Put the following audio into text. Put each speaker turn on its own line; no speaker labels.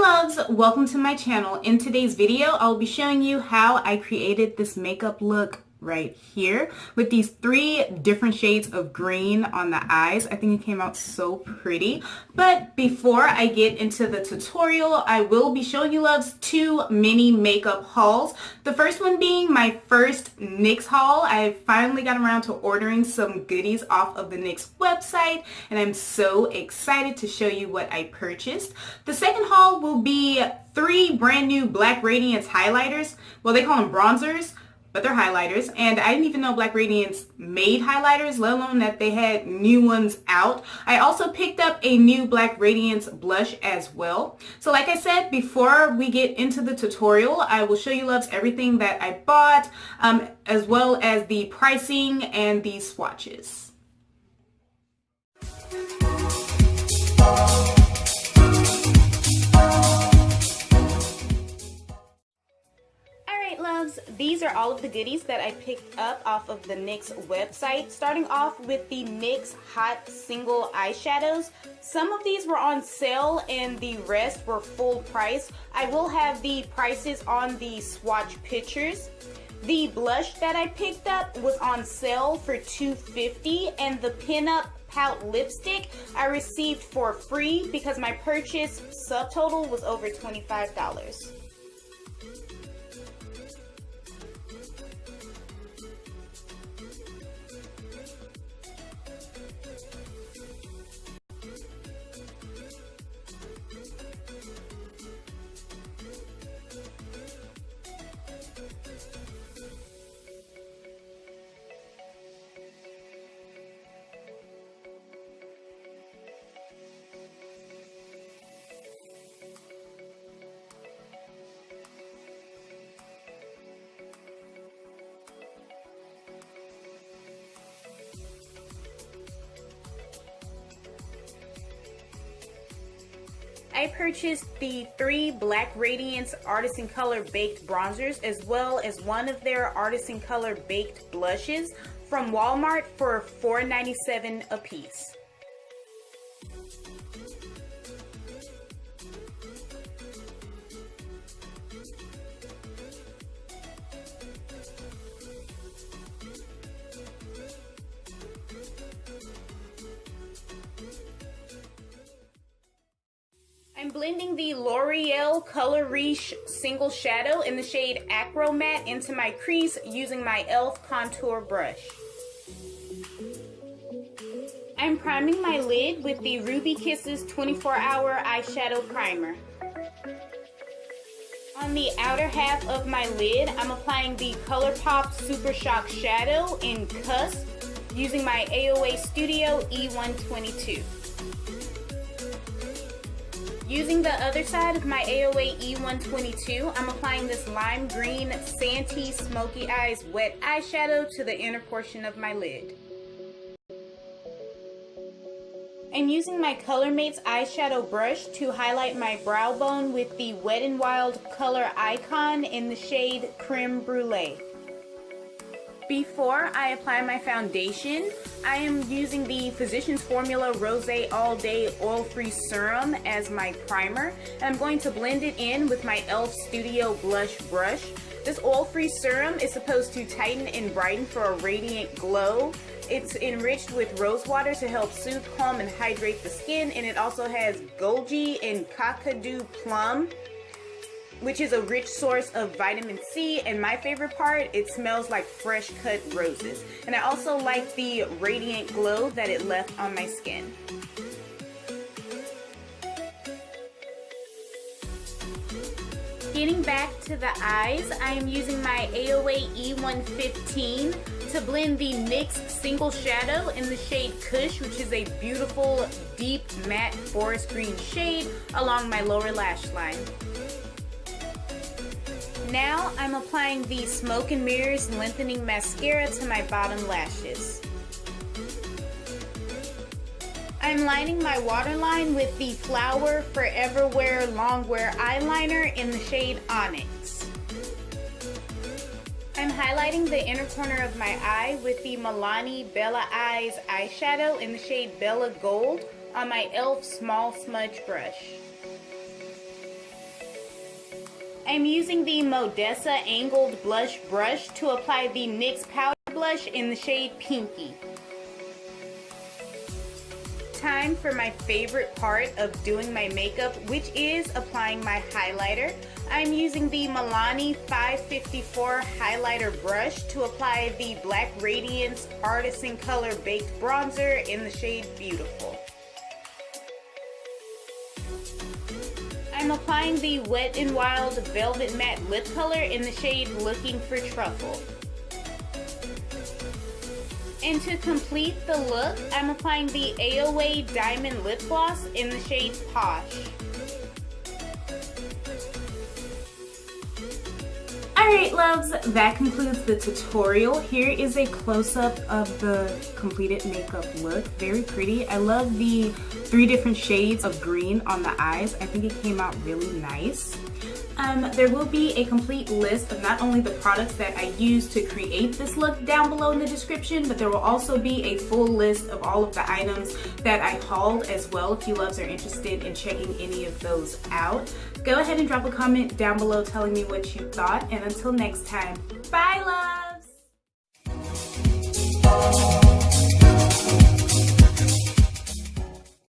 loves, welcome to my channel. In today's video, I'll be showing you how I created this makeup look right here with these 3 different shades of green on the eyes. I think it came out so pretty. But before I get into the tutorial, I will be showing you loves 2 mini makeup hauls. The first one being my first NYX haul. I finally got around to ordering some goodies off of the NYX website, and I'm so excited to show you what I purchased. The second haul will be 3 brand new Black Radiance highlighters. Well, they call them bronzers, but they're highlighters, and I didn't even know Black Radiance made highlighters, let alone that they had new ones out. I also picked up a new Black Radiance blush as well. So like I said, before we get into the tutorial, I will show you loves everything that I bought, as well as the pricing and the swatches. These are all of the goodies that I picked up off of the NYX website, starting off with the NYX Hot Single Eyeshadows. Some of these were on sale and the rest were full price. I will have the prices on the swatch pictures. The blush that I picked up was on sale for $2.50, and the pinup POUT lipstick I received for free because my purchase subtotal was over $25. I purchased the 3 Black Radiance Artisan Color Baked Bronzers, as well as one of their Artisan Color Baked Blushes from Walmart for $4.97 a piece. I'm blending the Loreal Color Riche Single Shadow in the shade Acro-Matte into my crease using my E.L.F contour brush. I'm priming my lid with the Ruby Kisses 24-Hour Eyeshadow Primer. On the outer half of my lid, I'm applying the Colourpop Super Shock Shadow in Cusp using my AOA Studio E122. Using the other side of my AOA E122, I'm applying this lime green Santee Smoky Eyes wet eyeshadow to the inner portion of my lid. I'm using my ColorMates eyeshadow brush to highlight my brow bone with the Wet n Wild Color Icon in the shade Creme Brulee. Before I apply my foundation, I am using the Physicians Formula Rose All Day Oil-Free Serum as my primer, and I'm going to blend it in with my E.L.F Studio Blush Brush. This oil-free serum is supposed to tighten and brighten for a radiant glow. It's enriched with rose water to help soothe, calm, and hydrate the skin, and it also has goji and kakadu plum, which is a rich source of vitamin C, and my favorite part, it smells like fresh cut roses. And I also like the radiant glow that it left on my skin. Getting back to the eyes, I am using my AOA E115 to blend the NYX Single Shadow in the shade Kush, which is a beautiful deep matte forest green shade, along my lower lash line. Now I'm applying the Smoke and Mirrors Lengthening Mascara to my bottom lashes. I'm lining my waterline with the Flower Forever Wear Longwear Eyeliner in the shade Onyx. I'm highlighting the inner corner of my eye with the Milani Bella Eyes eyeshadow in the shade Bella Gold on my E.L.F Small Smudge brush. I'm using the Modessa Angled Blush Brush to apply the NYX Powder Blush in the shade Pinky. Time for my favorite part of doing my makeup, which is applying my highlighter. I'm using the Milani 554 highlighter brush to apply the Black Radiance Artisan Color Baked Bronzer in the shade Beautiful. I'm applying the Wet n Wild Velvet Matte Lip Color in the shade Looking for Truffle. And to complete the look, I'm applying the AOA Diamond Lip Gloss in the shade Posh. Alright loves, that concludes the tutorial. Here is a close-up of the completed makeup look. Very pretty. I love the 3 different shades of green on the eyes. I think it came out really nice. There will be a complete list of not only the products that I used to create this look down below in the description, but there will also be a full list of all of the items that I hauled as well if you loves are interested in checking any of those out. Go ahead and drop a comment down below telling me what you thought, and until next time, bye love!